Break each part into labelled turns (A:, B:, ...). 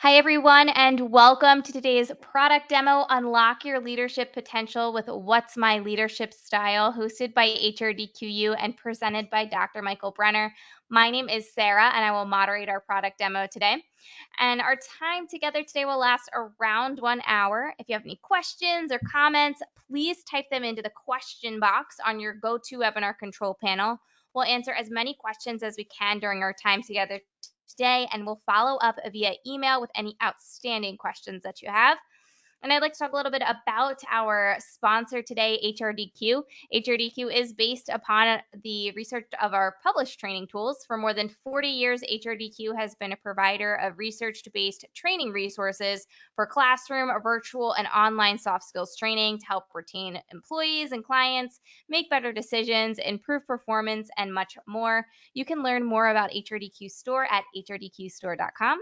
A: Hi, everyone, and welcome to today's product demo Unlock Your Leadership Potential with What's My Leadership Style, hosted by HRDQ-U and presented by Dr. Michael Brenner. My name is Sarah, and I will moderate our product demo today. And our time together today will last around 1 hour. If you have any questions or comments, please type them into the question box on your GoToWebinar control panel. We'll answer as many questions as we can during our time together today, and we'll follow up via email with any outstanding questions that you have. And I'd like to talk a little bit about our sponsor today, HRDQ. HRDQ is based upon the research of our published training tools. For more than 40 years, HRDQ has been a provider of research-based training resources for classroom, virtual, and online soft skills training to help retain employees and clients, make better decisions, improve performance, and much more. You can learn more about HRDQ Store at hrdqstore.com.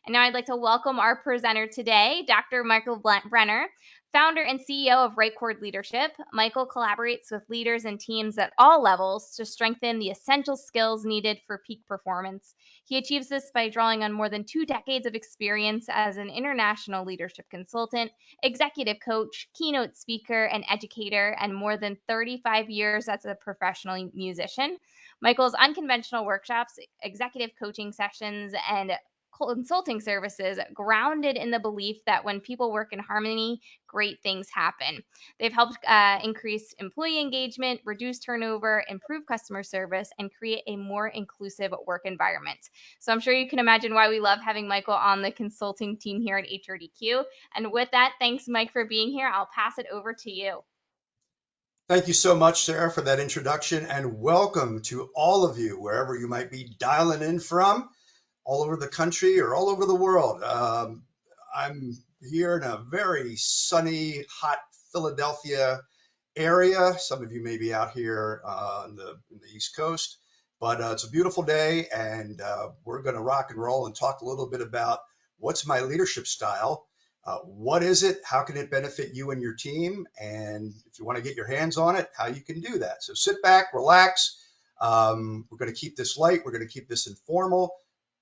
A: And now I'd like to welcome our presenter today, Dr. Michael Brenner, founder and CEO of Chord Leadership. Michael collaborates with leaders and teams at all levels to strengthen the essential skills needed for peak performance. He achieves this by drawing on more than 2 decades of experience as an international leadership consultant, executive coach, keynote speaker, and educator, and more than 35 years as a professional musician. Michael's unconventional workshops, executive coaching sessions, and consulting services grounded in the belief that when people work in harmony, great things happen. They've helped increase employee engagement, reduce turnover, improve customer service, and create a more inclusive work environment. So I'm sure you can imagine why we love having Michael on the consulting team here at HRDQ. And with that, thanks, Mike, for being here. I'll pass it over to you.
B: Thank you so much, Sarah, for that introduction, and welcome to all of you, wherever you might be dialing in from, all over the country or all over the world. I'm here in a very sunny, hot Philadelphia area. Some of you may be out here in the East Coast, but it's a beautiful day, and we're going to rock and roll and talk a little bit about what's my leadership style. What is it? How can it benefit you and your team? And if you want to get your hands on it, how you can do that. So sit back, relax. We're going to keep this light. We're going to keep this informal.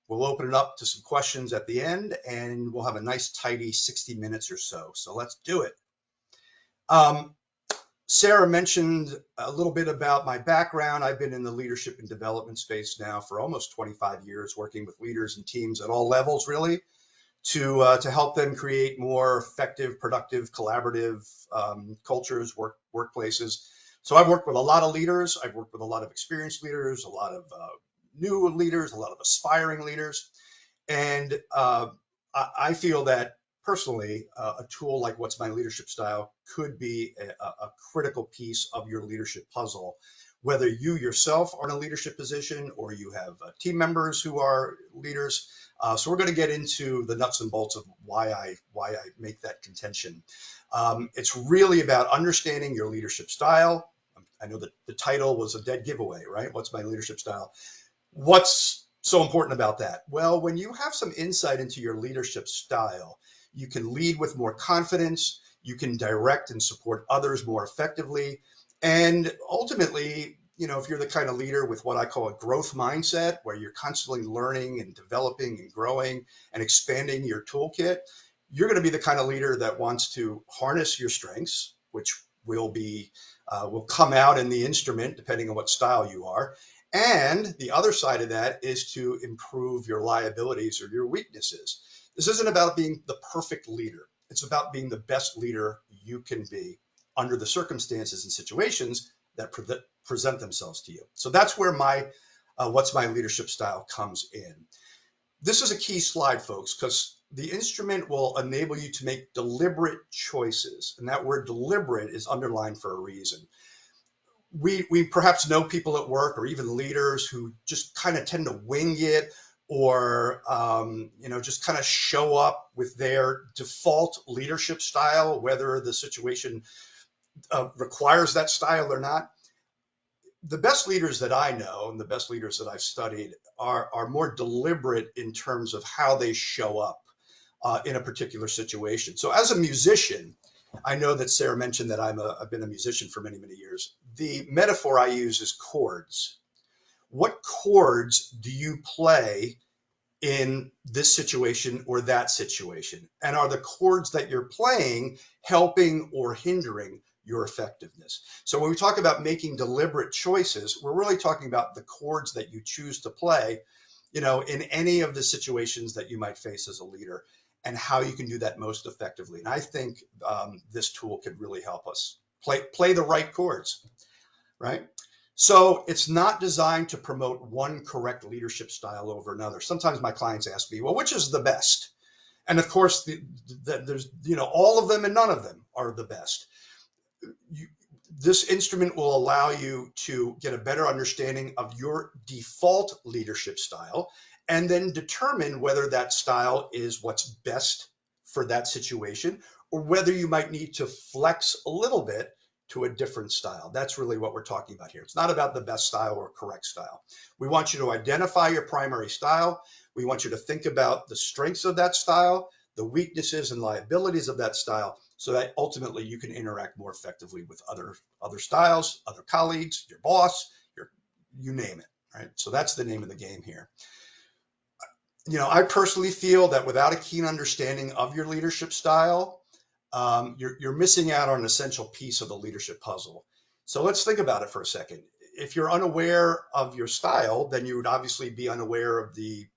B: We'll open it up to some questions at the end, and we'll have a nice, tidy 60 minutes or so. So let's do it. Sarah mentioned a little bit about my background. I've been in the leadership and development space now for almost 25 years, working with leaders and teams at all levels, really, to help them create more effective, productive, collaborative cultures, workplaces. So I've worked with a lot of leaders. I've worked with a lot of experienced leaders, a lot of new leaders, a lot of aspiring leaders. And I feel that personally, a tool like What's My Leadership Style could be a critical piece of your leadership puzzle, whether you yourself are in a leadership position or you have team members who are leaders. So we're going to get into the nuts and bolts of why I make that contention. It's really about understanding your leadership style. I know that the title was a dead giveaway, right? What's my leadership style? What's so important about that? Well, when you have some insight into your leadership style, you can lead with more confidence, you can direct and support others more effectively, and ultimately, if you're the kind of leader with what I call a growth mindset, where you're constantly learning and developing and growing and expanding your toolkit, you're going to be the kind of leader that wants to harness your strengths, which will come out in the instrument depending on what style you are. And the other side of that is to improve your liabilities or your weaknesses. This isn't about being the perfect leader. It's about being the best leader you can be under the circumstances and situations that present themselves to you. So that's where my What's My Leadership Style comes in. This is a key slide, folks, because the instrument will enable you to make deliberate choices. And that word deliberate is underlined for a reason. We perhaps know people at work or even leaders who just kind of tend to wing it or just kind of show up with their default leadership style, whether the situation requires that style or not. The best leaders that I know and the best leaders that I've studied are more deliberate in terms of how they show up in a particular situation. So as a musician, I know that Sarah mentioned that I've been a musician for many, many years. The metaphor I use is chords. What chords do you play in this situation or that situation? And are the chords that you're playing helping or hindering your effectiveness? So when we talk about making deliberate choices, we're really talking about the chords that you choose to play, in any of the situations that you might face as a leader, and how you can do that most effectively. And I think this tool could really help us play the right chords, right? So it's not designed to promote one correct leadership style over another. Sometimes my clients ask me, well, which is the best? And of course, there's, all of them and none of them are the best. This instrument will allow you to get a better understanding of your default leadership style, and then determine whether that style is what's best for that situation, or whether you might need to flex a little bit to a different style. That's really what we're talking about here. It's not about the best style or correct style. We want you to identify your primary style. We want you to think about the strengths of that style, the weaknesses and liabilities of that style, so that ultimately you can interact more effectively with other styles, other colleagues, your boss, you name it, right? So that's the name of the game here. I personally feel that without a keen understanding of your leadership style, you're missing out on an essential piece of the leadership puzzle. So let's think about it for a second. If you're unaware of your style, then you would obviously be unaware of the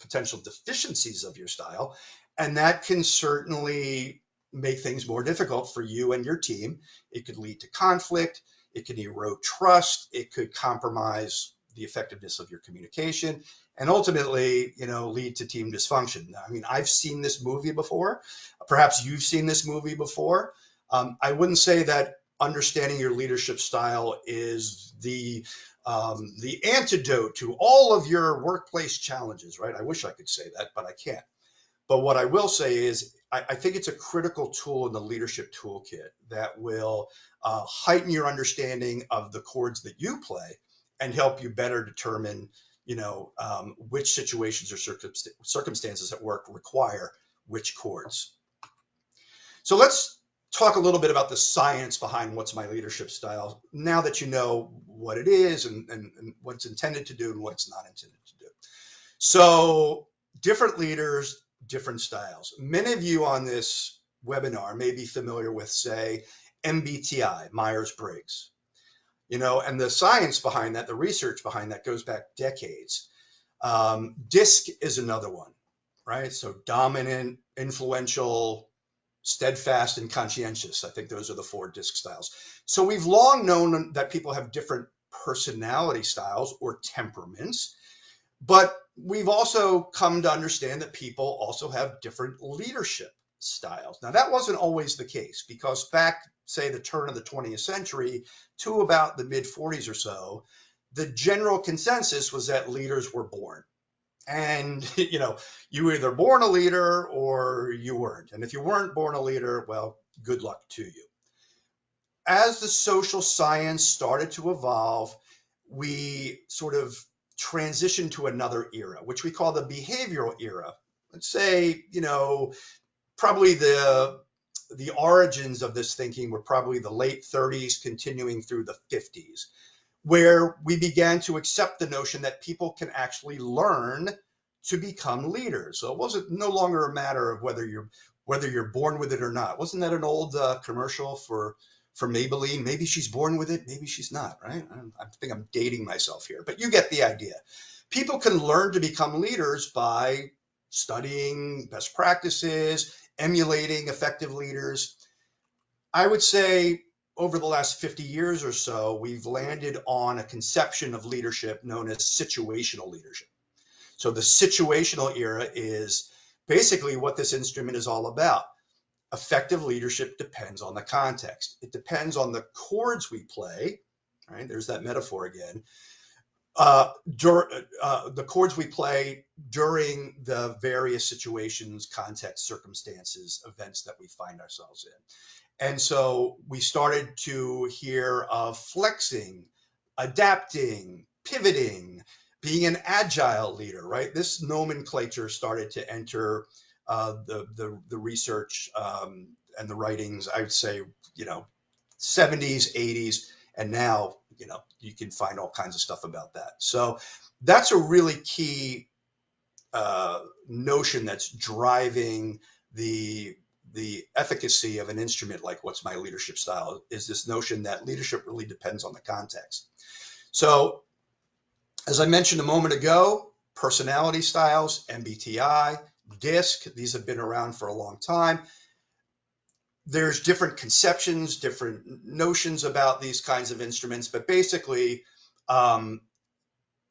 B: potential deficiencies of your style, and that can certainly make things more difficult for you and your team. It could lead to conflict. It can erode trust. It could compromise the effectiveness of your communication, and ultimately, lead to team dysfunction. I mean, I've seen this movie before. Perhaps you've seen this movie before. I wouldn't say that understanding your leadership style is the antidote to all of your workplace challenges, right? I wish I could say that, but I can't. But what I will say is, I think it's a critical tool in the leadership toolkit that will heighten your understanding of the chords that you play and help you better determine, which situations or circumstances at work require which chords. So let's talk a little bit about the science behind what's my leadership style, now that you know what it is and what it's intended to do and what it's not intended to do. So different leaders, different styles. Many of you on this webinar may be familiar with, say, MBTI, Myers-Briggs, and the science behind that, the research behind that goes back decades. DISC is another one, right? So dominant, influential, steadfast, and conscientious. I think those are the 4 DISC styles. So we've long known that people have different personality styles or temperaments, but we've also come to understand that people also have different leadership styles. Now, that wasn't always the case, because back, say, the turn of the 20th century to about the mid 40s or so, the general consensus was that leaders were born. And, you were either born a leader or you weren't. And if you weren't born a leader, well, good luck to you. As the social science started to evolve, we sort of transitioned to another era, which we call the behavioral era. Let's say, probably the origins of this thinking were probably the late 30s, continuing through the 50s, where we began to accept the notion that people can actually learn to become leaders. So it wasn't no longer a matter of whether you're born with it or not. Wasn't that an old commercial for Maybelline? Maybe she's born with it, maybe she's not, right? I think I'm dating myself here, but you get the idea. People can learn to become leaders by studying best practices, emulating effective leaders. I would say over the last 50 years or so, we've landed on a conception of leadership known as situational leadership. So the situational era is basically what this instrument is all about. Effective leadership depends on the context. It depends on the chords we play, right? There's that metaphor again. The chords we play during the various situations, contexts, circumstances, events that we find ourselves in. And so we started to hear of flexing, adapting, pivoting, being an agile leader, right? This nomenclature started to enter the research and the writings, I would say, 70s, 80s, and now, you can find all kinds of stuff about that. So that's a really key notion that's driving the efficacy of an instrument like What's My Leadership Style is this notion that leadership really depends on the context. So, as I mentioned a moment ago, personality styles, MBTI, DISC, these have been around for a long time. There's different conceptions, different notions about these kinds of instruments, but basically,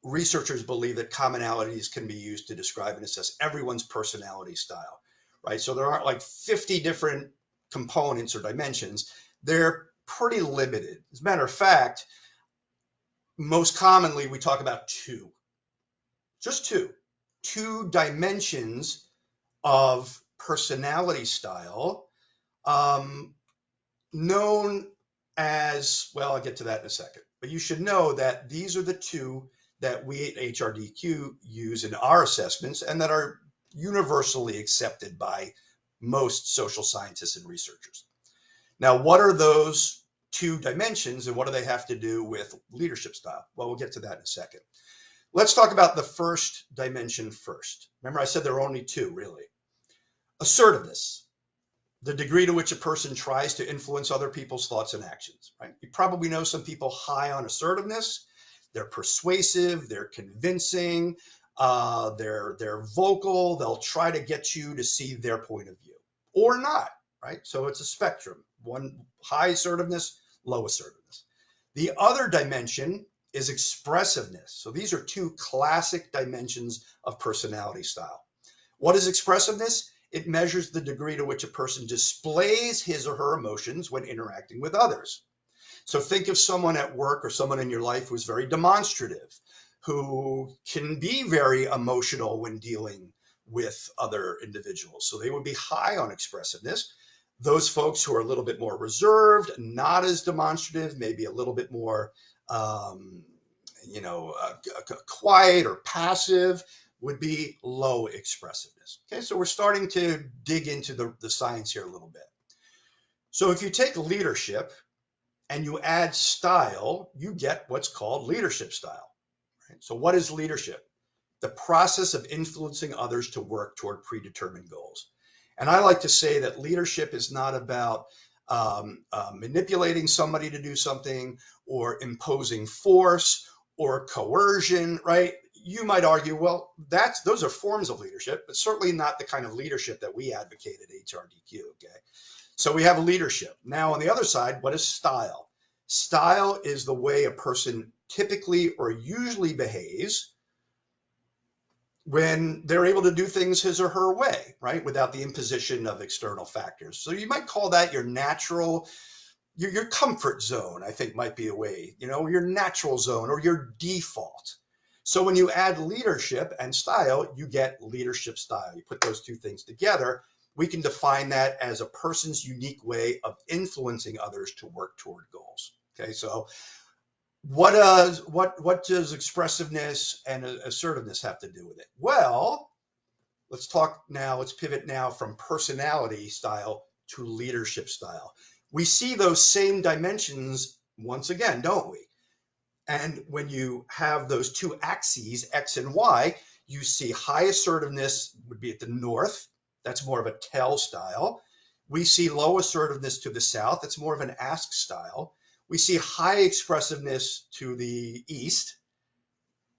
B: researchers believe that commonalities can be used to describe and assess everyone's personality style, right? So there aren't like 50 different components or dimensions. They're pretty limited. As a matter of fact, most commonly we talk about two, just two dimensions of personality style, known as, well, I'll get to that in a second. But you should know that these are the two that we at HRDQ use in our assessments and that are universally accepted by most social scientists and researchers. Now, what are those two dimensions and what do they have to do with leadership style? Well, we'll get to that in a second. Let's talk about the first dimension first. Remember, I said there are only two, really. Assertiveness, the degree to which a person tries to influence other people's thoughts and actions, right? You probably know some people high on assertiveness. They're persuasive, they're convincing, they're vocal. They'll try to get you to see their point of view or not, right? So it's a spectrum. One, high assertiveness, low assertiveness. The other dimension is expressiveness. So these are two classic dimensions of personality style. What is expressiveness? It measures the degree to which a person displays his or her emotions when interacting with others. So think of someone at work or someone in your life who's very demonstrative, who can be very emotional when dealing with other individuals. So they would be high on expressiveness. Those folks who are a little bit more reserved, not as demonstrative, maybe a little bit more, quiet or passive, would be low expressiveness. Okay, so we're starting to dig into the science here a little bit. So if you take leadership and you add style, you get what's called leadership style. Right? So what is leadership? The process of influencing others to work toward predetermined goals. And I like to say that leadership is not about manipulating somebody to do something or imposing force or coercion, right? You might argue, well, those are forms of leadership, but certainly not the kind of leadership that we advocate at HRDQ, okay? So we have leadership. Now on the other side, what is style? Style is the way a person typically or usually behaves when they're able to do things his or her way, right? Without the imposition of external factors. So you might call that your natural, your comfort zone, I think might be a way, your natural zone or your default. So when you add leadership and style, you get leadership style. You put those two things together, we can define that as a person's unique way of influencing others to work toward goals. Okay, so what does expressiveness and assertiveness have to do with it? Well, let's pivot now from personality style to leadership style. We see those same dimensions once again, don't we? And when you have those two axes, X and Y, you see high assertiveness would be at the north. That's more of a tell style. We see low assertiveness to the south. That's more of an ask style. We see high expressiveness to the east.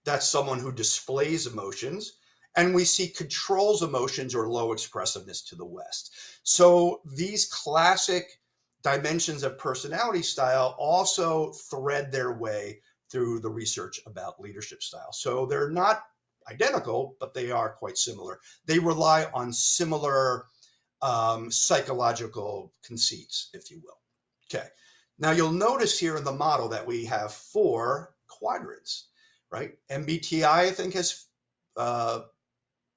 B: That's someone who displays emotions. And we see controls emotions or low expressiveness to the west. So these classic dimensions of personality style also thread their way through the research about leadership style. So they're not identical, but they are quite similar. They rely on similar psychological conceits, if you will. Okay. Now you'll notice here in the model that we have 4 quadrants, right? MBTI, I think, has, the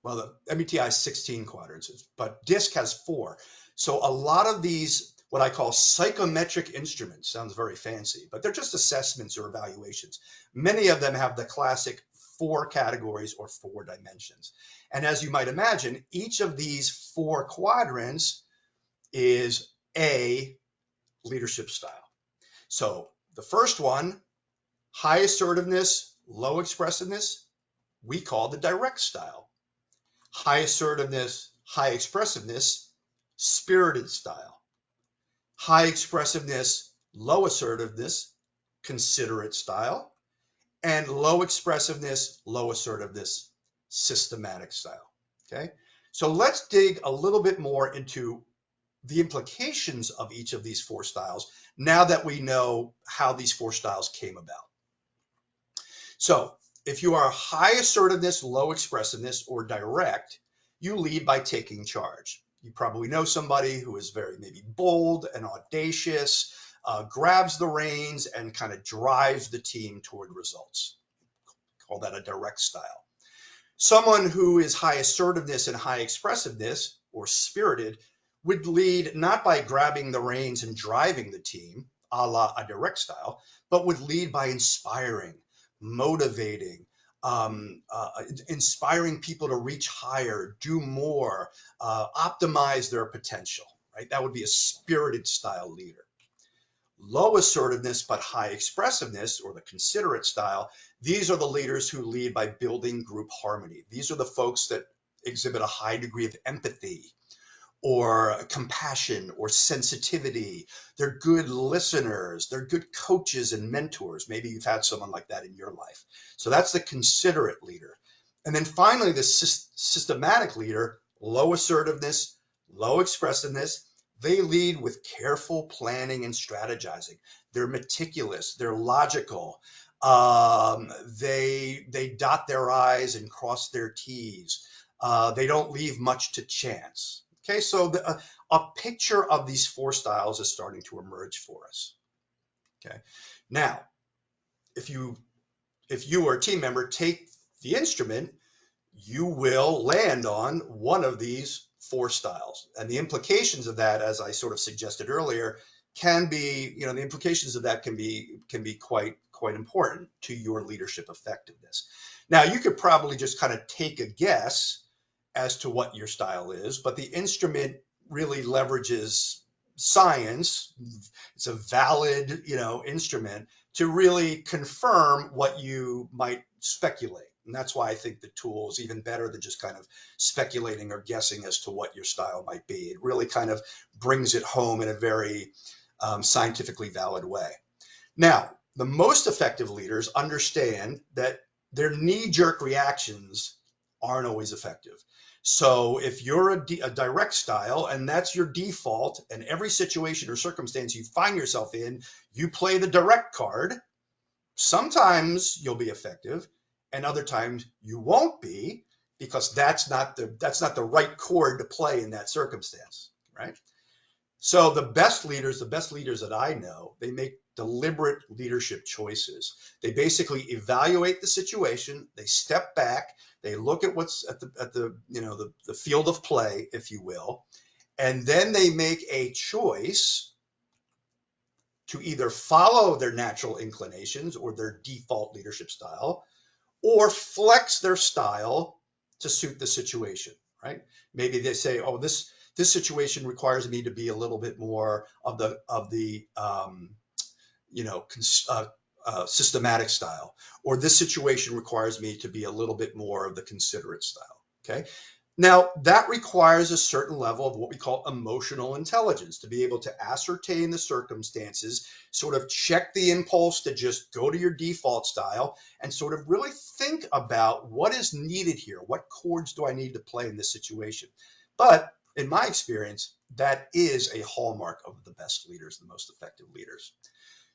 B: MBTI has 16 quadrants, but DISC has 4. So a lot of these, what I call psychometric instruments, sounds very fancy, but they're just assessments or evaluations. Many of them have the classic 4 categories or 4 dimensions. And as you might imagine, each of these 4 quadrants is a leadership style. So the first one, high assertiveness, low expressiveness, we call the direct style. high assertiveness, high expressiveness, spirited style. High expressiveness, low assertiveness, considerate style. And low expressiveness, low assertiveness, systematic style. Okay. So let's dig a little bit more into the implications of each of these four styles now that we know how these four styles came about. So if you are high assertiveness, low expressiveness, or direct, you lead by taking charge. You probably know somebody who is very maybe bold and audacious, grabs the reins and kind of drives the team toward results. Call that a direct style. Someone who is high assertiveness and high expressiveness or spirited would lead not by grabbing the reins and driving the team, a la a direct style, but would lead by inspiring, motivating, inspiring people to reach higher, do more, optimize their potential, right? That would be a spirited style leader. Low assertiveness but high expressiveness, or the considerate style, these are the leaders who lead by building group harmony. These are the folks that exhibit a high degree of empathy or compassion or sensitivity. They're good listeners. They're good coaches and mentors. Maybe you've had someone like that in your life. So that's the considerate leader. And then finally, the systematic leader, low assertiveness, low expressiveness. They lead with careful planning and strategizing. They're meticulous. They're logical. They dot their I's and cross their T's. They don't leave much to chance. Okay, so a picture of these four styles is starting to emerge for us. Okay, now if you or a team member take the instrument, you will land on one of these four styles, and the implications of that, as I sort of suggested earlier, can be, the implications of that can be quite important to your leadership effectiveness. Now, you could probably just kind of take a guess as to what your style is, but the instrument really leverages science. It's a valid, instrument to really confirm what you might speculate. And that's why I think the tool is even better than just kind of speculating or guessing as to what your style might be. It really kind of brings it home in a very scientifically valid way. Now, the most effective leaders understand that their knee-jerk reactions aren't always effective. So if you're a direct style and that's your default, and every situation or circumstance you find yourself in, you play the direct card, sometimes you'll be effective and other times you won't be, because that's not the right chord to play in that circumstance, right? So the best leaders that I know, they make deliberate leadership choices. They basically evaluate the situation, they step back, they look at what's at the field of play, if you will, and then they make a choice to either follow their natural inclinations or their default leadership style, or flex their style to suit the situation, right? Maybe they say, oh, this situation requires me to be a little bit more of the systematic style, or this situation requires me to be a little bit more of the considerate style. Okay. Now, that requires a certain level of what we call emotional intelligence, to be able to ascertain the circumstances, sort of check the impulse to just go to your default style, and sort of really think about what is needed here. What chords do I need to play in this situation? But in my experience, that is a hallmark of the best leaders, the most effective leaders.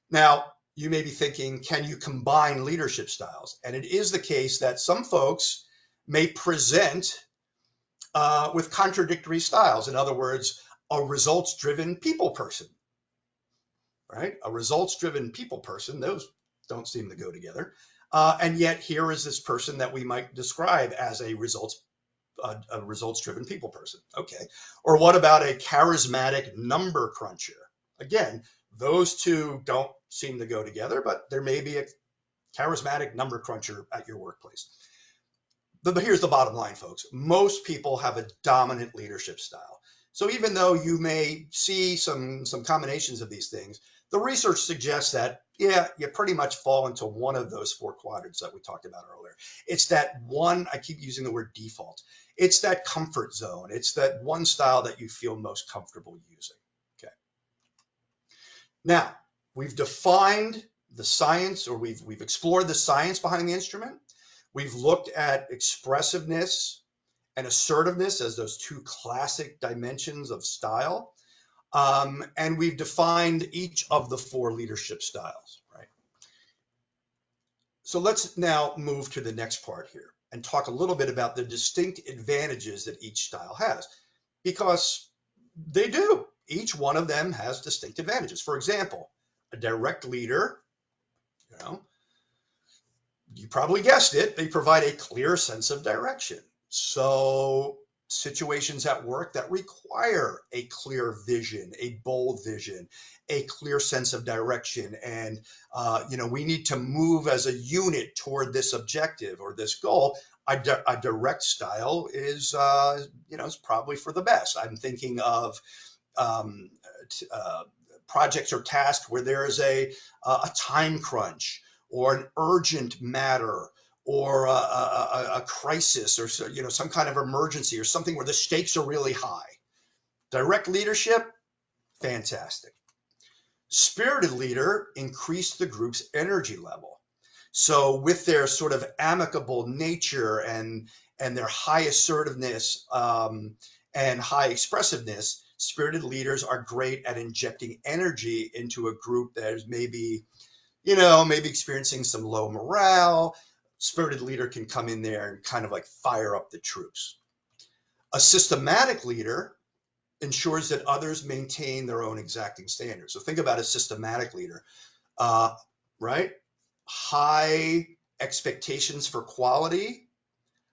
B: Now, you may be thinking, can you combine leadership styles? And it is the case that some folks may present with contradictory styles. In other words, a results-driven people person, right? A results-driven people person, those don't seem to go together. And yet here is this person that we might describe as a results-driven people person. Okay. Or what about a charismatic number cruncher? Again, those two don't seem to go together, but there may be a charismatic number cruncher at your workplace. But here's the bottom line, folks. Most people have a dominant leadership style. So even though you may see some combinations of these things, The research suggests that, yeah, you pretty much fall into one of those four quadrants that we talked about earlier. It's that one, I keep using the word default. It's that comfort zone. It's that one style that you feel most comfortable using. Okay. Now, we've defined the science, or we've explored the science behind the instrument. We've looked at expressiveness and assertiveness as those two classic dimensions of style. And we've defined each of the four leadership styles, right? So let's now move to the next part here and talk a little bit about the distinct advantages that each style has, because they do. Each one of them has distinct advantages. For example, a direct leader, you know, you probably guessed it, they provide a clear sense of direction. So situations at work that require a clear vision, a bold vision, a clear sense of direction, and we need to move as a unit toward this objective or this goal. A direct style is probably for the best. I'm thinking of um, projects or tasks where there is a time crunch or an urgent matter or a crisis or some kind of emergency or something where the stakes are really high. Direct leadership, fantastic. Spirited leader increased the group's energy level. So with their sort of amicable nature and their high assertiveness and high expressiveness, spirited leaders are great at injecting energy into a group that is maybe experiencing some low morale. Spirited leader can come in there and kind of like fire up the troops. A systematic leader ensures that others maintain their own exacting standards. So think about a systematic leader, uh, right? High expectations for quality,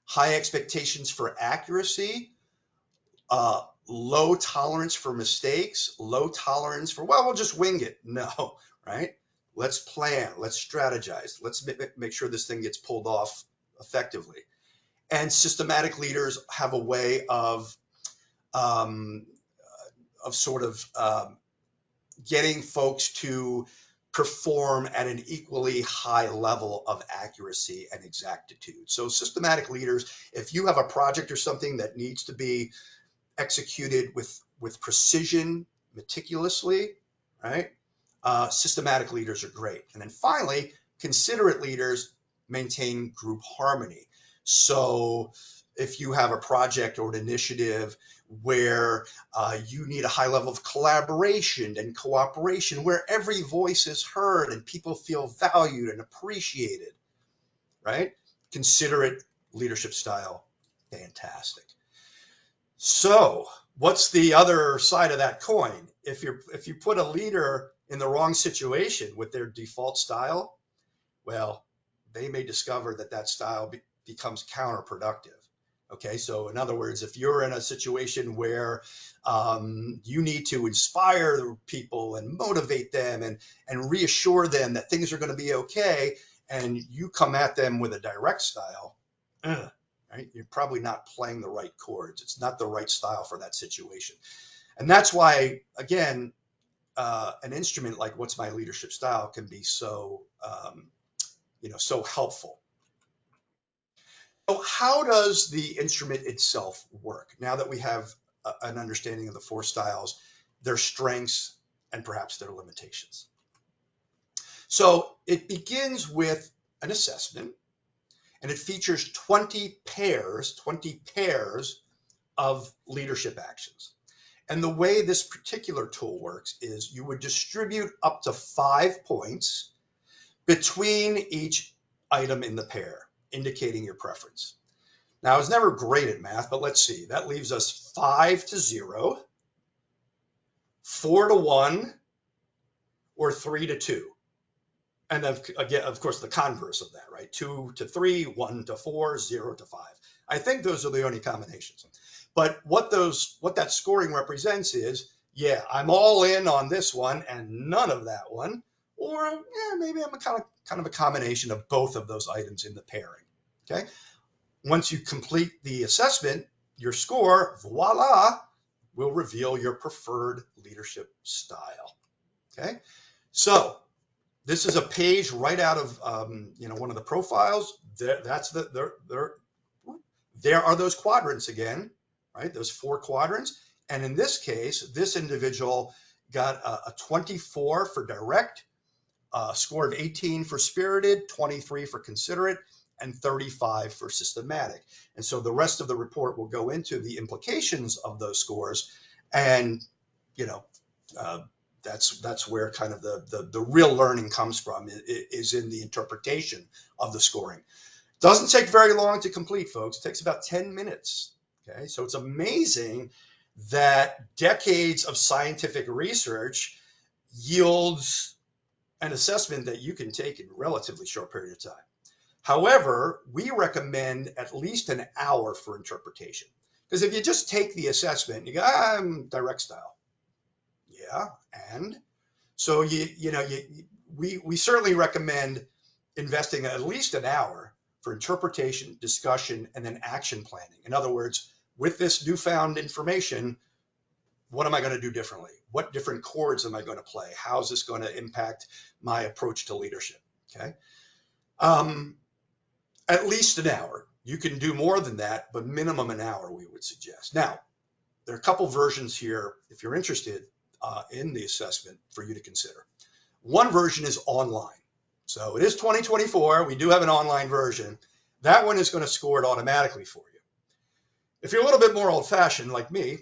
B: high expectations for accuracy, low tolerance for mistakes, low tolerance for, well, we'll just wing it. No, right? Let's plan, let's strategize, let's make sure this thing gets pulled off effectively. And systematic leaders have a way um, sort of getting folks to perform at an equally high level of accuracy and exactitude. So systematic leaders, if you have a project or something that needs to be executed with precision, meticulously, right? Systematic leaders are great. And then finally, considerate leaders maintain group harmony. So if you have a project or an initiative where you need a high level of collaboration and cooperation, where every voice is heard and people feel valued and appreciated, right? Considerate leadership style, fantastic. So what's the other side of that coin? If you put a leader in the wrong situation with their default style, well, they may discover that style becomes counterproductive. Okay, so in other words, if you're in a situation where you need to inspire people and motivate them and reassure them that things are going to be okay, and you come at them with a direct style, right? You're probably not playing the right chords. It's not the right style for that situation. And that's why, again, an instrument like What's My Leadership Style can be so helpful. So how does the instrument itself work? Now that we have an understanding of the four styles, their strengths, and perhaps their limitations. So it begins with an assessment, and it features 20 pairs of leadership actions. And the way this particular tool works is you would distribute up to 5 points between each item in the pair, indicating your preference. Now, I was never great at math, but let's see. That leaves us 5 to 0, 4 to 1, or 3 to 2. And then, again, of course, the converse of that, right? 2 to 3, 1 to 4, 0 to 5. I think those are the only combinations. But what that scoring represents is, yeah, I'm all in on this one and none of that one. Or yeah, maybe I'm kind of a combination of both of those items in the pairing. Okay. Once you complete the assessment, your score, voila, will reveal your preferred leadership style. Okay. So this is a page right out of one of the profiles. There are those quadrants again, right? Those 4 quadrants. And in this case, this individual got a 24 for direct, score of 18 for spirited, 23 for considerate, and 35 for systematic. And so the rest of the report will go into the implications of those scores. And, you know, uh, that's where kind of the real learning comes from, is in the interpretation of the scoring. Doesn't take very long to complete, folks. It takes about 10 minutes. Okay, so it's amazing that decades of scientific research yields an assessment that you can take in a relatively short period of time. However, we recommend at least an hour for interpretation. Because if you just take the assessment, you go, I'm direct style. Yeah, and so we certainly recommend investing at least an hour for interpretation, discussion, and then action planning. In other words, with this newfound information, what am I going to do differently? What different chords am I going to play? How is this going to impact my approach to leadership? Okay. At least an hour. You can do more than that, but minimum an hour we would suggest. Now, there are a couple versions here, if you're interested in the assessment, for you to consider. One version is online. So it is 2024. We do have an online version. That one is going to score it automatically for you. If you're a little bit more old-fashioned like me,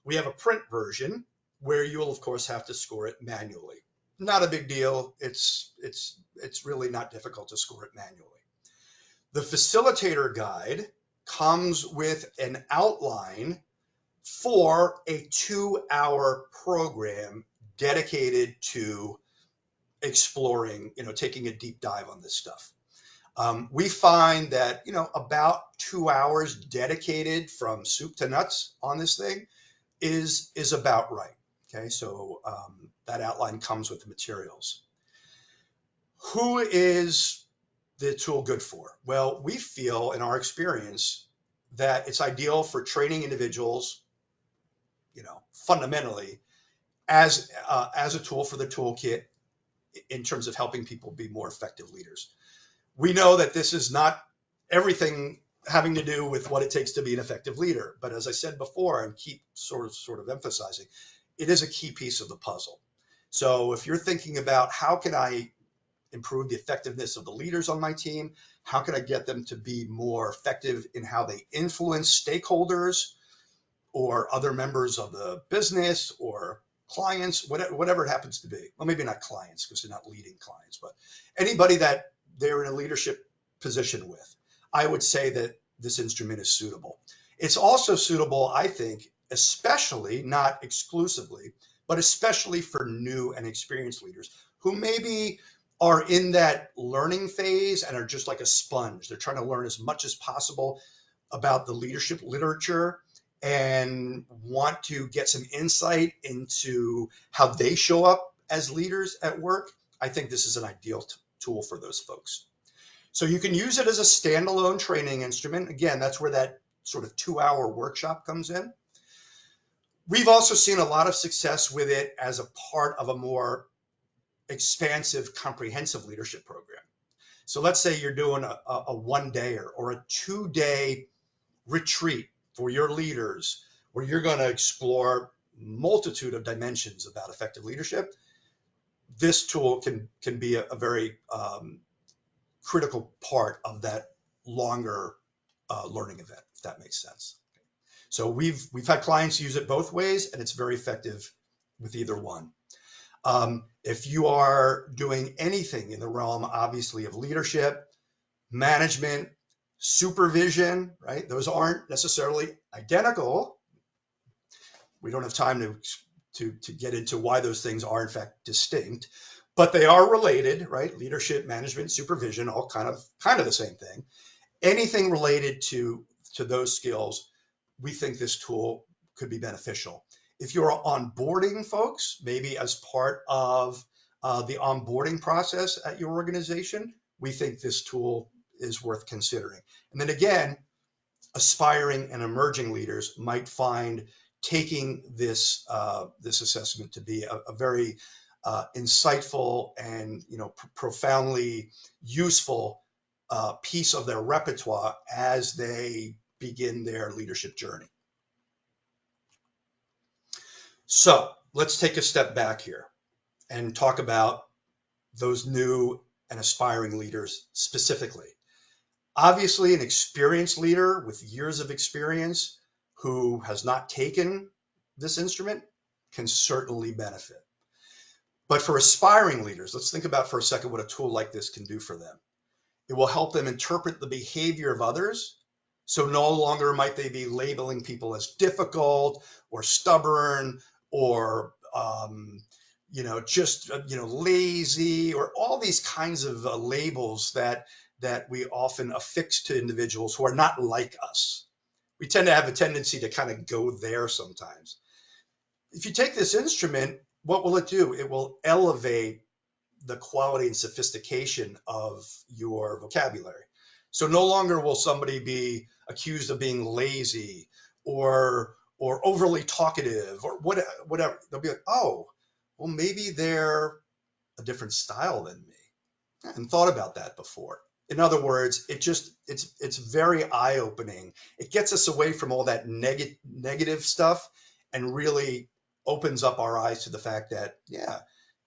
B: we have a print version where you'll, of course, have to score it manually. Not a big deal. It's really not difficult to score it manually. The facilitator guide comes with an outline for a 2-hour program dedicated to exploring, taking a deep dive on this stuff. We find that, about 2 hours dedicated from soup to nuts on this thing is about right. Okay, so that outline comes with the materials. Who is the tool good for? Well, we feel in our experience that it's ideal for training individuals, fundamentally as a tool for the toolkit in terms of helping people be more effective leaders. We know that this is not everything having to do with what it takes to be an effective leader, but as I said before, and keep sort of emphasizing, it is a key piece of the puzzle. So if you're thinking about how can I improve the effectiveness of the leaders on my team, how can I get them to be more effective in how they influence stakeholders or other members of the business or clients, whatever it happens to be. Well, maybe not clients because they're not leading clients, but anybody that they're in a leadership position with, I would say that this instrument is suitable. It's also suitable, I think, especially, not exclusively, but especially for new and experienced leaders who maybe are in that learning phase and are just like a sponge. They're trying to learn as much as possible about the leadership literature and want to get some insight into how they show up as leaders at work. I think this is an ideal tool for those folks. So you can use it as a standalone training instrument. Again, that's where that sort of 2-hour workshop comes in. We've also seen a lot of success with it as a part of a more expansive, comprehensive leadership program. So let's say you're doing a 1-day or a 2-day retreat for your leaders where you're going to explore multitude of dimensions about effective leadership. This tool can be a very critical part of that longer learning event, if that makes sense. So we've had clients use it both ways, and it's very effective with either one. If you are doing anything in the realm, obviously, of leadership, management, supervision, right? Those aren't necessarily identical. We don't have time to get into why those things are in fact distinct, but they are related, right? Leadership, management, supervision, all kind of the same thing. Anything related to those skills, we think this tool could be beneficial. If you're onboarding folks, maybe as part of the onboarding process at your organization, we think this tool is worth considering. And then again, aspiring and emerging leaders might find taking this assessment to be a very insightful and profoundly useful piece of their repertoire as they begin their leadership journey. So let's take a step back here and talk about those new and aspiring leaders specifically. Obviously, an experienced leader with years of experience who has not taken this instrument can certainly benefit. But for aspiring leaders, let's think about for a second what a tool like this can do for them. It will help them interpret the behavior of others. So no longer might they be labeling people as difficult or stubborn or just lazy, or all these kinds of labels that we often affix to individuals who are not like us. We tend to have a tendency to kind of go there sometimes. If you take this instrument, what will it do? It will elevate the quality and sophistication of your vocabulary. So no longer will somebody be accused of being lazy or overly talkative or whatever. They'll be like, oh, well, maybe they're a different style than me. I hadn't thought about that before. In other words, it's very eye-opening. It gets us away from all that negative stuff and really opens up our eyes to the fact that, yeah,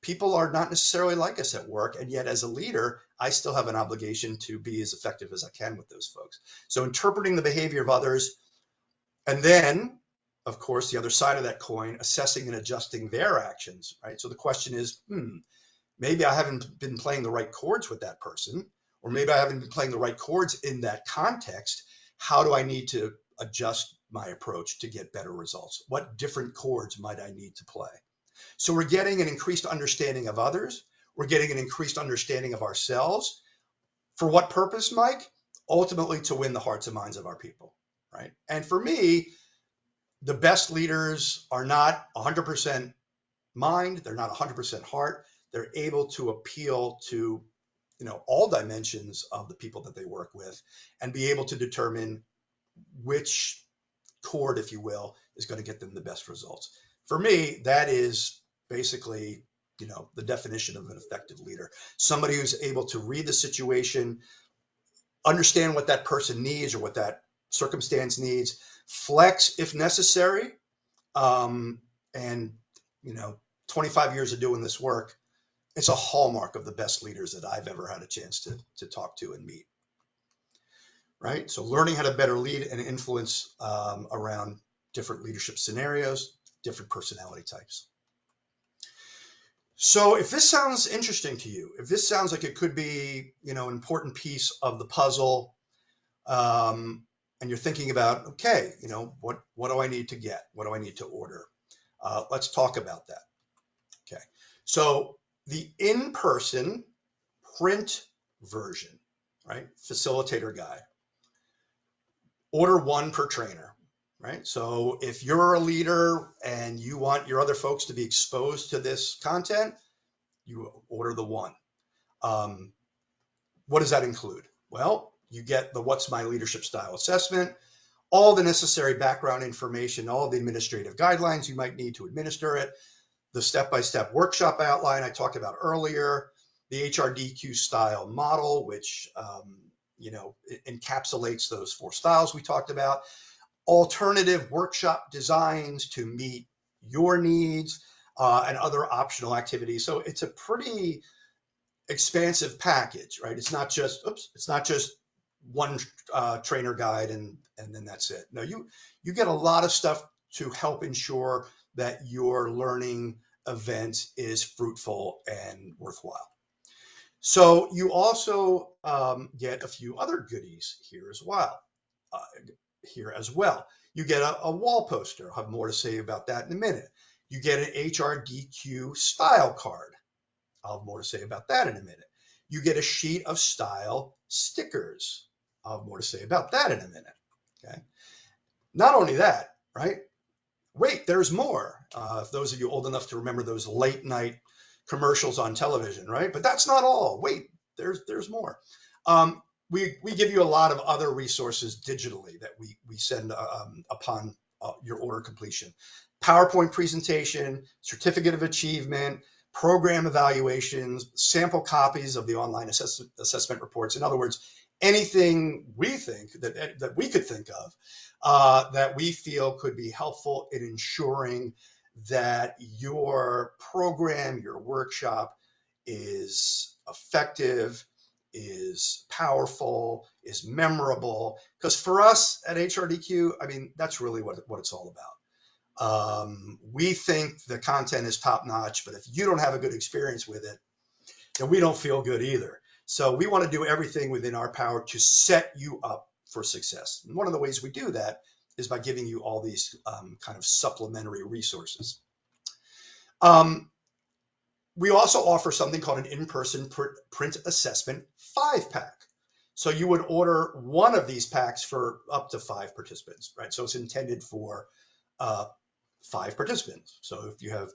B: people are not necessarily like us at work, and yet as a leader, I still have an obligation to be as effective as I can with those folks. So interpreting the behavior of others, and then, of course, the other side of that coin, assessing and adjusting their actions, right? So the question is, maybe I haven't been playing the right chords with that person, or maybe I haven't been playing the right chords in that context. How do I need to adjust my approach to get better results? What different chords might I need to play? So we're getting an increased understanding of others. We're getting an increased understanding of ourselves. For what purpose, Mike? Ultimately, to win the hearts and minds of our people, right? And for me, the best leaders are not 100% mind. They're not 100% heart. They're able to appeal to, all dimensions of the people that they work with and be able to determine which chord, if you will, is going to get them the best results. For me, that is basically, the definition of an effective leader. Somebody who's able to read the situation, understand what that person needs or what that circumstance needs, flex if necessary. And 25 years of doing this work, it's a hallmark of the best leaders that I've ever had a chance to talk to and meet. Right? So learning how to better lead and influence around different leadership scenarios, different personality types. So if this sounds interesting to you, if this sounds like it could be, an important piece of the puzzle, and you're thinking about, okay, what do I need to get? What do I need to order? Let's talk about that. Okay. So the in-person print version, right? Facilitator guide. Order one per trainer, right? So if you're a leader and you want your other folks to be exposed to this content, you order the one. What does that include? Well, you get the What's My Leadership Style assessment, all the necessary background information, all the administrative guidelines you might need to administer it, the step-by-step workshop outline I talked about earlier, the HRDQ style model, which encapsulates those 4 styles we talked about, alternative workshop designs to meet your needs, and other optional activities. So it's a pretty expansive package, right? It's not just one trainer guide and then that's it. No, you get a lot of stuff to help ensure that your learning event is fruitful and worthwhile. So you also get a few other goodies here as well. You get a wall poster. I'll have more to say about that in a minute. You get an HRDQ style card. I'll have more to say about that in a minute. You get a sheet of style stickers. I'll have more to say about that in a minute. Okay. Not only that, right? Wait, there's more. If those of you old enough to remember those late night commercials on television, right? But that's not all. Wait, there's more. We give you a lot of other resources digitally that we send upon your order completion. PowerPoint presentation, certificate of achievement, program evaluations, sample copies of the online assessment reports. In other words, anything we think that we could think of that we feel could be helpful in ensuring that your program, your workshop is effective, is powerful, is memorable. Because for us at HRDQ, I mean, that's really what it's all about. We think the content is top notch, but if you don't have a good experience with it, then we don't feel good either. So we want to do everything within our power to set you up for success. And one of the ways we do that is by giving you all these kind of supplementary resources. We also offer something called an in-person print assessment 5-pack. So you would order one of these packs for up to 5 participants, right? So it's intended for 5 participants. So if you have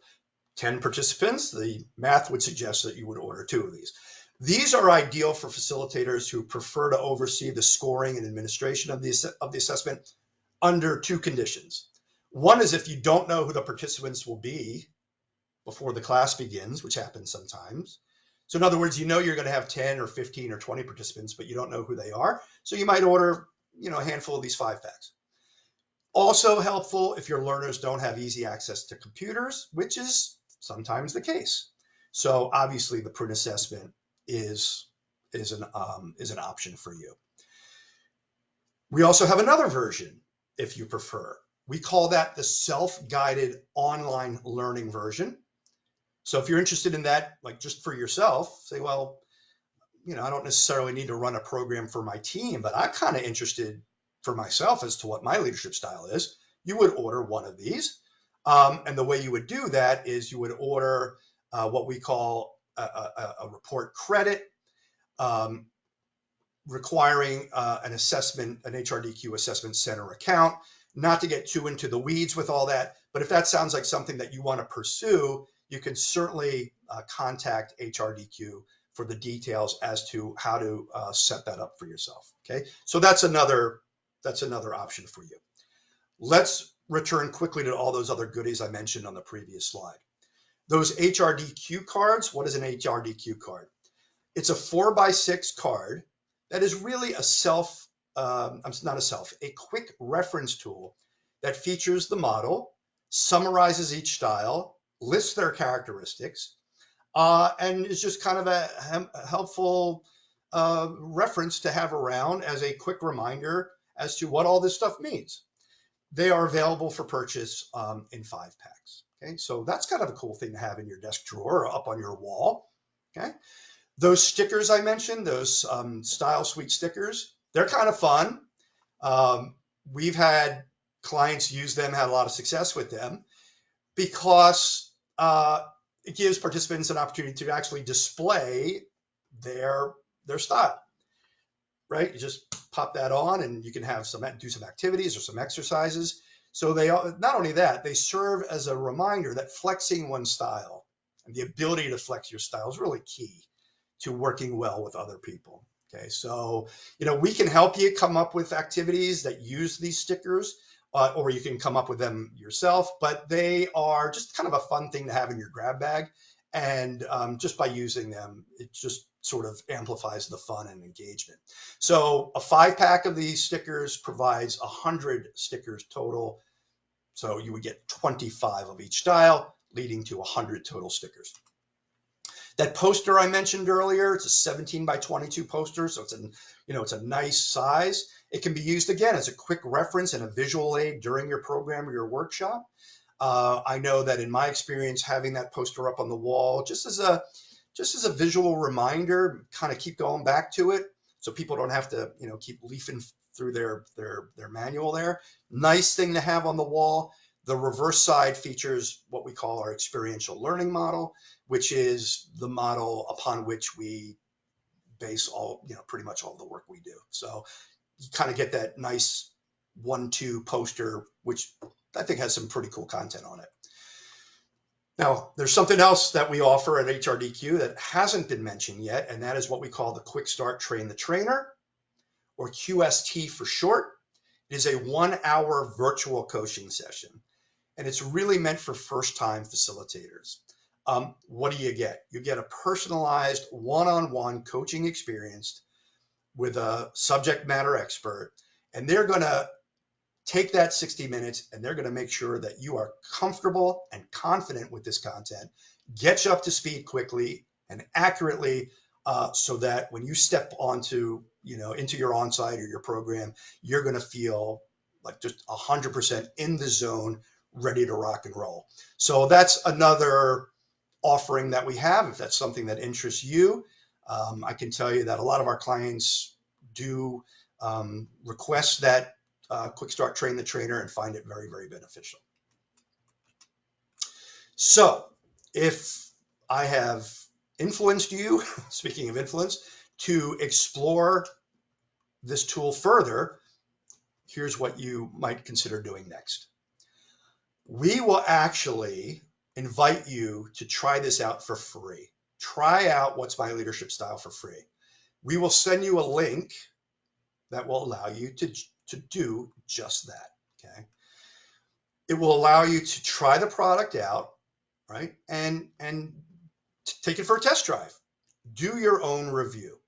B: 10 participants, the math would suggest that you would order 2 of these. These are ideal for facilitators who prefer to oversee the scoring and administration of the assessment under 2 conditions. One is if you don't know who the participants will be before the class begins, which happens sometimes. So in other words, you know you're going to have 10 or 15 or 20 participants, but you don't know who they are. So you might order, a handful of these 5 packs. Also helpful if your learners don't have easy access to computers, which is sometimes the case. So obviously the print assessment is an option for you. We also have another version if you prefer. We call that the self-guided online learning version. So if you're interested in that, like just for yourself, say, well, I don't necessarily need to run a program for my team, but I'm kind of interested for myself as to what my leadership style is. You would order one of these. And the way you would do that is you would order what we call a report credit, requiring an HRDQ assessment center account. Not to get too into the weeds with all that, but if that sounds like something that you want to pursue, you can certainly contact HRDQ for the details as to how to set that up for yourself. Okay, so that's another option for you. Let's return quickly to all those other goodies I mentioned on the previous slide. Those HRDQ cards. What is an HRDQ card? It's a 4x6 card that is really a quick reference tool that features the model, summarizes each style, lists their characteristics, and is just kind of a helpful reference to have around as a quick reminder as to what all this stuff means. They are available for purchase in 5 packs. Okay, so that's kind of a cool thing to have in your desk drawer or up on your wall. Okay. Those stickers I mentioned, those Style Suite stickers, they're kind of fun. We've had clients use them, had a lot of success with them because it gives participants an opportunity to actually display their style, right? You just pop that on and you can have do some activities or some exercises. So not only that, they serve as a reminder that flexing one's style and the ability to flex your style is really key to working well with other people. Okay, so we can help you come up with activities that use these stickers, or you can come up with them yourself, but they are just kind of a fun thing to have in your grab bag. And just by using them, it just sort of amplifies the fun and engagement. So a 5-pack of these stickers provides 100 stickers total. So you would get 25 of each style, leading to 100 total stickers. That poster I mentioned earlier, it's a 17 by 22 poster, so it's a nice size. It can be used again as a quick reference and a visual aid during your program or your workshop. I know that in my experience, having that poster up on the wall, just as a visual reminder, kind of keep going back to it, so people don't have to keep leafing through their manual there. Nice thing to have on the wall. The reverse side features what we call our experiential learning model, which is the model upon which we base pretty much all the work we do. So you kind of get that nice 1-2 poster, which I think has some pretty cool content on it. Now, there's something else that we offer at HRDQ that hasn't been mentioned yet, and that is what we call the Quick Start Train the Trainer, or QST for short. It is a 1-hour virtual coaching session, and it's really meant for first-time facilitators. what do you get? You get a personalized one-on-one coaching experience with a subject matter expert, and they're going to take that 60 minutes and they're going to make sure that you are comfortable and confident with this content, get you up to speed quickly and accurately, so that when you step onto, into your onsite or your program, you're going to feel like just 100% in the zone, ready to rock and roll. So that's another offering that we have. If that's something that interests you, I can tell you that a lot of our clients do request that Quick Start Train the Trainer and find it very, very beneficial. So if I have influenced you, speaking of influence, to explore this tool further, here's what you might consider doing next. We will actually invite you to try this out for free. Try out What's My Leadership Style for free. We will send you a link that will allow you to do just that, okay? It will allow you to try the product out, right? And take it for a test drive. Do your own review.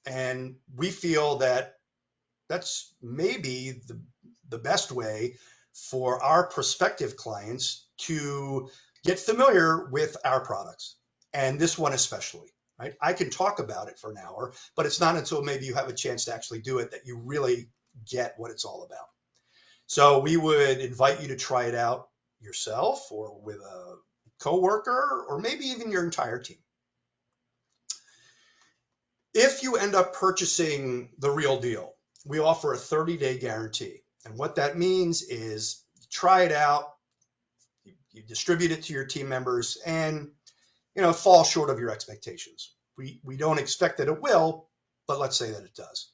B: And we feel that that's maybe the best way for our prospective clients to get familiar with our products, and this one especially, right? I can talk about it for an hour, but it's not until maybe you have a chance to actually do it that you really get what it's all about. So we would invite you to try it out yourself or with a coworker or maybe even your entire team. If you end up purchasing the real deal, we offer a 30-day guarantee. And what that means is try it out, you distribute it to your team members, and fall short of your expectations. We don't expect that it will, but let's say that it does.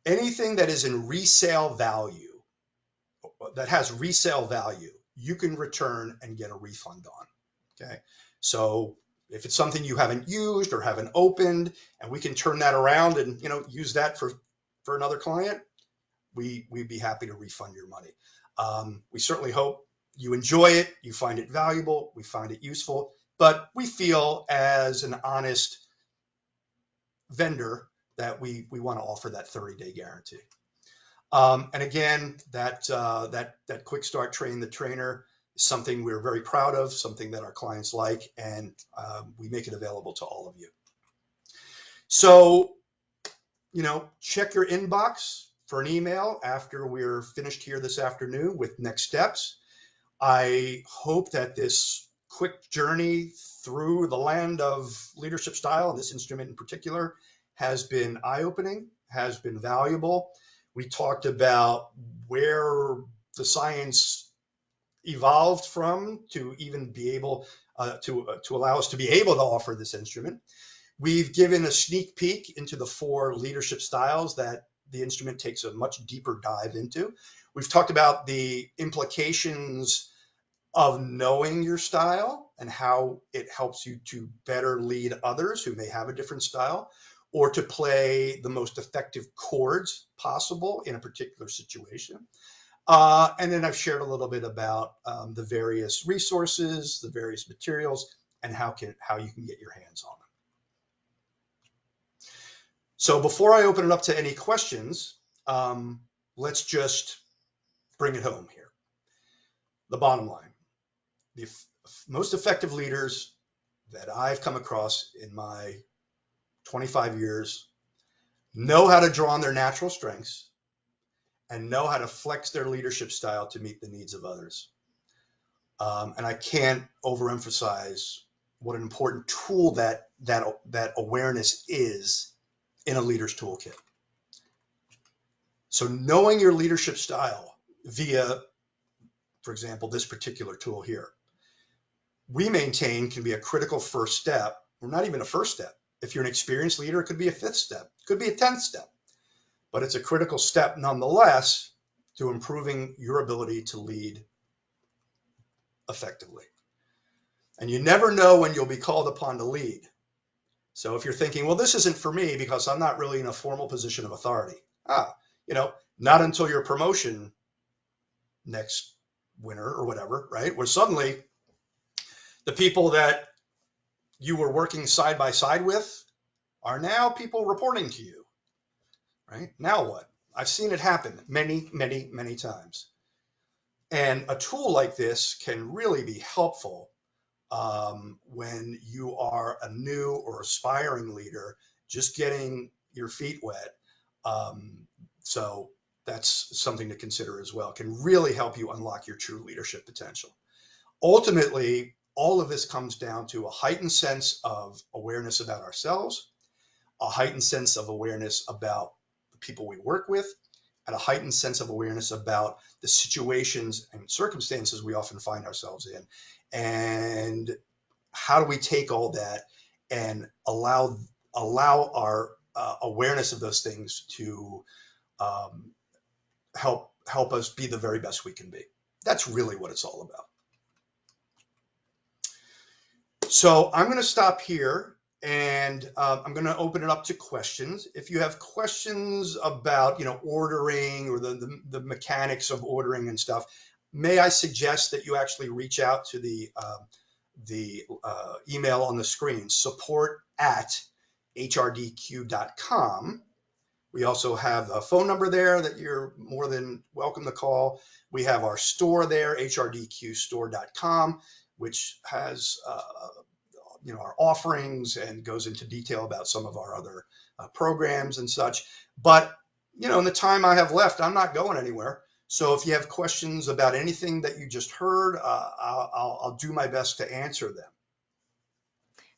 B: Anything that is in resale value, that has resale value, you can return and get a refund on. Okay, so if it's something you haven't used or haven't opened, and we can turn that around and use that for another client, we'd be happy to refund your money. We certainly hope you enjoy it, you find it valuable, we find it useful, but we feel as an honest vendor that we want to offer that 30-day guarantee. And again, that Quick Start Train the Trainer is something we're very proud of, something that our clients like, and we make it available to all of you. So, check your inbox for an email after we're finished here this afternoon with next steps. I hope that this quick journey through the land of leadership style, and this instrument in particular, has been eye-opening, has been valuable. We talked about where the science evolved from to even be able to allow us to be able to offer this instrument. We've given a sneak peek into the 4 leadership styles that the instrument takes a much deeper dive into. We've talked about the implications of knowing your style and how it helps you to better lead others who may have a different style, or to play the most effective chords possible in a particular situation. And then I've shared a little bit about the various resources, the various materials, and how you can get your hands on them. So before I open it up to any questions, let's just bring it home here. The bottom line, the most effective leaders that I've come across in my 25 years know how to draw on their natural strengths and know how to flex their leadership style to meet the needs of others. And I can't overemphasize what an important tool that awareness is in a leader's toolkit. So knowing your leadership style via, for example, this particular tool here, we maintain can be a critical first step, or not even a first step. If you're an experienced leader, it could be a 5th step, it could be a 10th step, but it's a critical step nonetheless to improving your ability to lead effectively. And you never know when you'll be called upon to lead. So if you're thinking, well, this isn't for me because I'm not really in a formal position of authority. Not until your promotion next winter or whatever, right? Where suddenly The people that you were working side by side with are now people reporting to you, right? Now what? I've seen it happen many, many, many times. And a tool like this can really be helpful when you are a new or aspiring leader, just getting your feet wet. So that's something to consider as well. It can really help you unlock your true leadership potential. Ultimately, all of this comes down to a heightened sense of awareness about ourselves, a heightened sense of awareness about the people we work with, and a heightened sense of awareness about the situations and circumstances we often find ourselves in. And how do we take all that and allow our awareness of those things to help us be the very best we can be. That's really what it's all about. So I'm going to stop here, and I'm going to open it up to questions. If you have questions about, ordering or the mechanics of ordering and stuff, may I suggest that you actually reach out to the email on the screen, support@hrdq.com. We also have a phone number there that you're more than welcome to call. We have our store there, hrdqstore.com, which has our offerings and goes into detail about some of our other programs and such. But in the time I have left, I'm not going anywhere. So if you have questions about anything that you just heard, I'll do my best to answer them.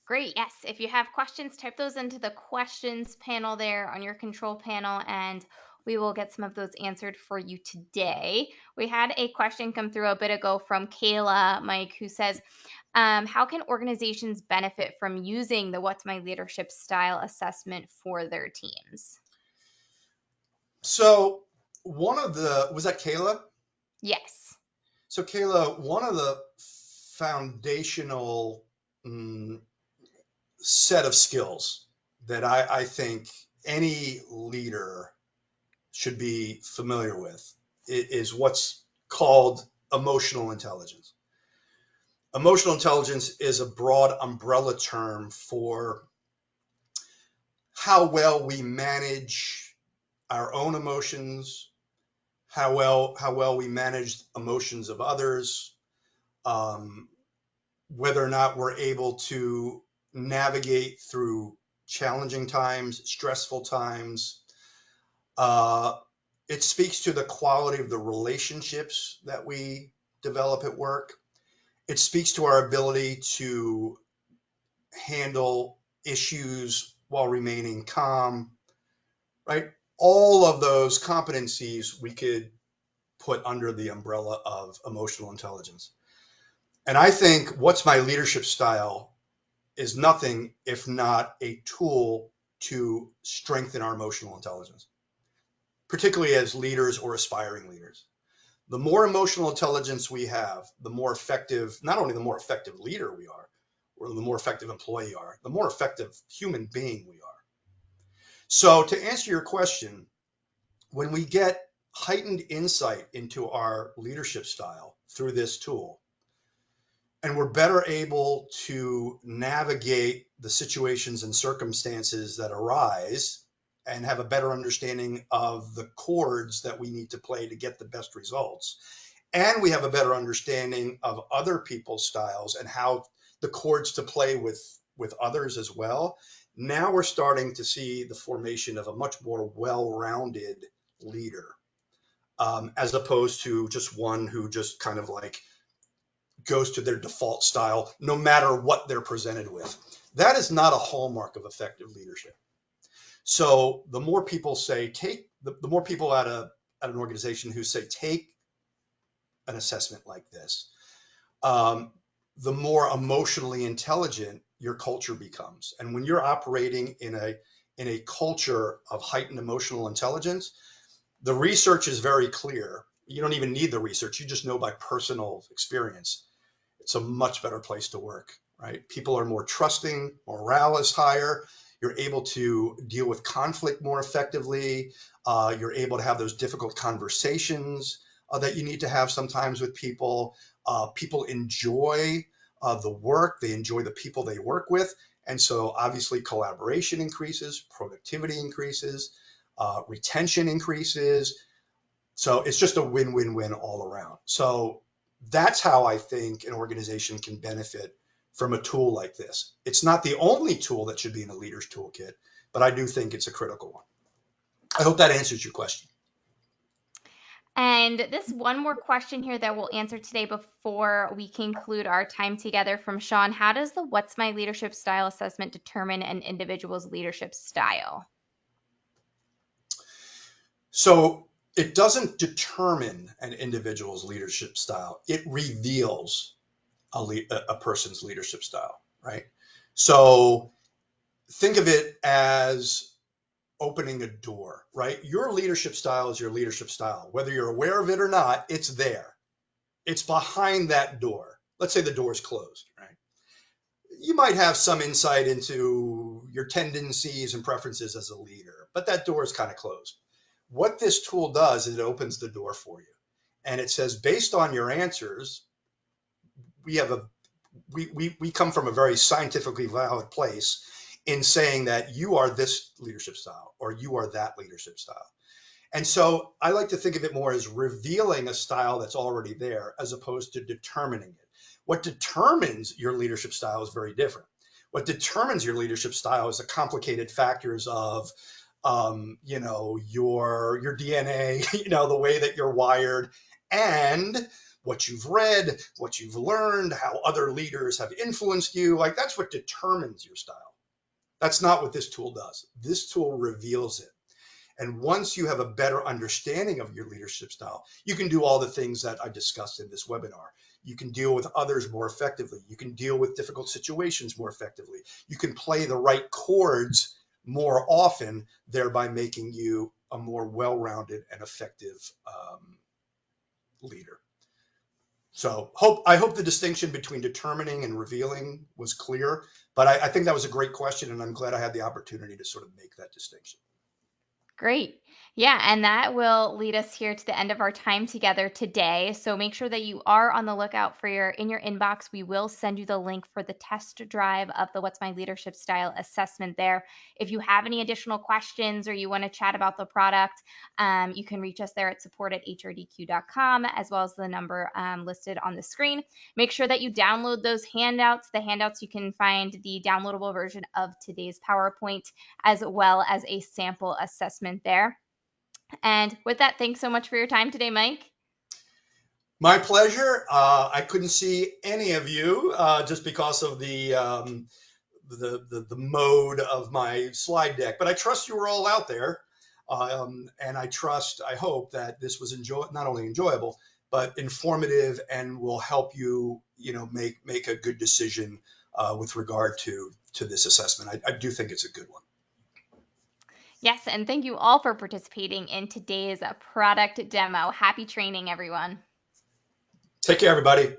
A: Great. Yes. If you have questions, type those into the questions panel there on your control panel, and we will get some of those answered for you today. We had a question come through a bit ago from Kayla, Mike, who says, how can organizations benefit from using the What's My Leadership Style assessment for their teams?
B: So was that Kayla?
A: Yes.
B: So Kayla, one of the foundational set of skills that I think any leader should be familiar with is what's called emotional intelligence. Emotional intelligence is a broad umbrella term for how well we manage our own emotions, how well we manage emotions of others, whether or not we're able to navigate through challenging times, stressful times. It speaks to the quality of the relationships that we develop at work. It speaks to our ability to handle issues while remaining calm, right? All of those competencies we could put under the umbrella of emotional intelligence. And I think What's My Leadership Style is nothing if not a tool to strengthen our emotional intelligence, particularly as leaders or aspiring leaders. The more emotional intelligence we have, the more effective, not only the more effective leader we are, or the more effective employee you are, the more effective human being we are. So to answer your question, when we get heightened insight into our leadership style through this tool, and we're better able to navigate the situations and circumstances that arise and have a better understanding of the chords that we need to play to get the best results. And we have a better understanding of other people's styles and how the chords to play with others as well. Now we're starting to see the formation of a much more well-rounded leader, as opposed to just one who just kind of like goes to their default style, no matter what they're presented with. That is not a hallmark of effective leadership. So the more people say, the more people at an organization who say, take an assessment like this, the more emotionally intelligent your culture becomes. And when you're operating in a culture of heightened emotional intelligence, the research is very clear. You don't even need the research. You just know by personal experience. It's a much better place to work, right? People are more trusting, morale is higher. You're able to deal with conflict more effectively. You're able to have those difficult conversations that you need to have sometimes with people. People enjoy the work, they enjoy the people they work with. And so obviously collaboration increases, productivity increases, retention increases. So it's just a win-win-win all around. So that's how I think an organization can benefit from a tool like this. It's not the only tool that should be in a leader's toolkit, but I do think it's a critical one. I hope that answers your question.
A: And this one more question here that we'll answer today before we conclude our time together from Sean. How does the What's My Leadership Style assessment determine an individual's leadership style?
B: So it doesn't determine an individual's leadership style. It reveals a person's leadership style, right? So think of it as opening a door, right? Your leadership style is your leadership style. Whether you're aware of it or not, it's there. It's behind that door. Let's say the door is closed, right? You might have some insight into your tendencies and preferences as a leader, but that door is kind of closed. What this tool does is it opens the door for you. And it says, based on your answers, we have a we come from a very scientifically valid place in saying that you are this leadership style or you are that leadership style. And so I like to think of it more as revealing a style that's already there as opposed to determining it. What determines your leadership style is very different. What determines your leadership style is the complicated factors of, your DNA, the way that you're wired, and what you've read, what you've learned, how other leaders have influenced you. Like that's what determines your style. That's not what this tool does. This tool reveals it. And once you have a better understanding of your leadership style, you can do all the things that I discussed in this webinar. You can deal with others more effectively. You can deal with difficult situations more effectively. You can play the right chords more often, thereby making you a more well-rounded and effective leader. So I hope the distinction between determining and revealing was clear, but I think that was a great question, and I'm glad I had the opportunity to sort of make that distinction.
A: Great. Yeah, and that will lead us here to the end of our time together today. So make sure that you are on the lookout for in your inbox. We will send you the link for the test drive of the What's My Leadership Style assessment there. If you have any additional questions or you want to chat about the product, you can reach us there at support@hrdq.com, as well as the number listed on the screen. Make sure that you download those handouts. The handouts, you can find the downloadable version of today's PowerPoint, as well as a sample assessment there. And with that, thanks so much for your time today, Mike.
B: My pleasure. I couldn't see any of you just because of the mode of my slide deck, but I trust you were all out there, and I hope that this was not only enjoyable but informative and will help you, make a good decision with regard to this assessment. I do think it's a good one.
A: Yes, and thank you all for participating in today's product demo. Happy training, everyone.
B: Take care, everybody.